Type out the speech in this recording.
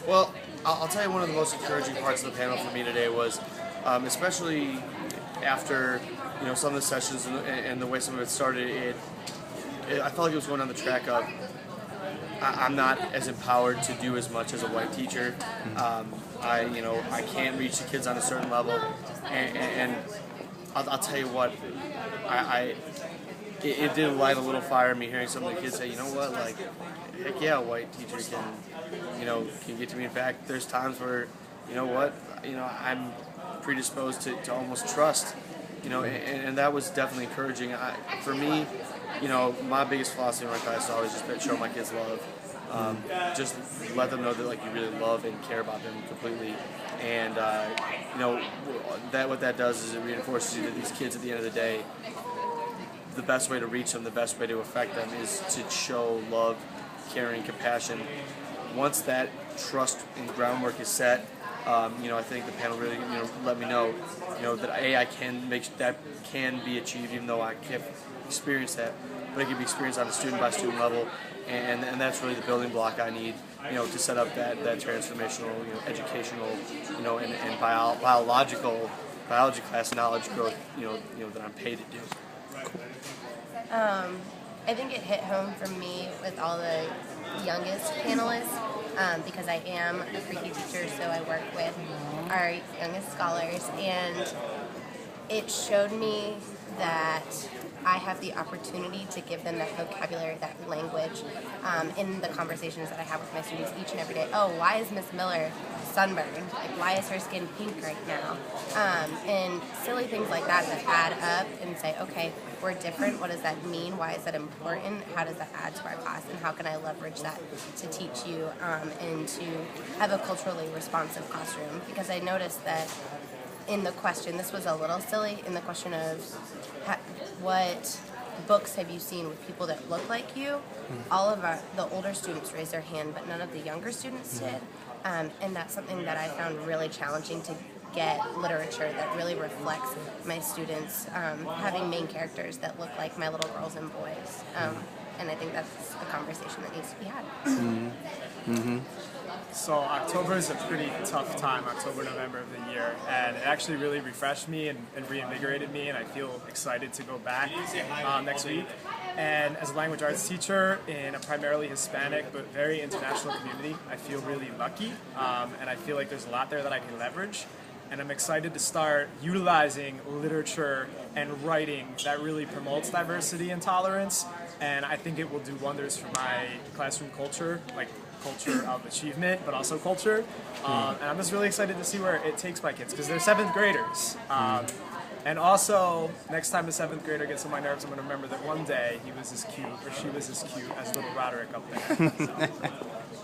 Well, I'll tell you one of the most encouraging parts of the panel for me today was, especially after some of the sessions and the way some of it started. I felt like it was going on the track of I'm not as empowered to do as much as a white teacher. I can't reach the kids on a certain level, and I'll tell you what, it did light a little fire in me hearing some of the kids say, you know what, like, heck yeah, a white teacher can get to me. In fact, there's times where, I'm predisposed to almost trust, and that was definitely encouraging. For me, my biggest philosophy in my class is always just show my kids love. Just let them know that you really love and care about them completely, and what that does is it reinforces you that these kids at the end of the day, the best way to reach them, the best way to affect them is to show love, caring, compassion. Once that trust and groundwork is set, I think the panel really let me know that I can make that can be achieved, even though I can't experience that, but it can be experienced on a student by student level, and that's really the building block I need to set up that transformational educational and biology class knowledge growth that I'm paid to do. I think it hit home for me with all the youngest panelists because I am a pre-K teacher, so I work with our youngest scholars, and it showed me that I have the opportunity to give them that vocabulary, that language, in the conversations that I have with my students each and every day. Oh, why is Miss Miller sunburned? Like, why is her skin pink right now? And silly things like that add up and say, okay, we're different. What does that mean? Why is that important? How does that add to our class? And how can I leverage that to teach you and to have a culturally responsive classroom? Because I noticed that in the question, this was a little silly, in the question of what books have you seen with people that look like you? All of the older students raised their hand, but none of the younger students did. And that's something that I found really challenging, to get literature that really reflects my students having main characters that look like my little girls and boys. And I think that's a conversation that needs to be had. So October is a pretty tough time, October, November of the year, and it actually really refreshed me and reinvigorated me, and I feel excited to go back next week. And as a language arts teacher in a primarily Hispanic but very international community, I feel really lucky, and I feel like there's a lot there that I can leverage. And I'm excited to start utilizing literature and writing that really promotes diversity and tolerance, and I think it will do wonders for my classroom culture, like culture of achievement, but also culture. And I'm just really excited to see where it takes my kids, because they're 7th graders. And also, next time a 7th grader gets on my nerves, I'm going to remember that one day he was as cute, or she was as cute as little Roderick up there. So.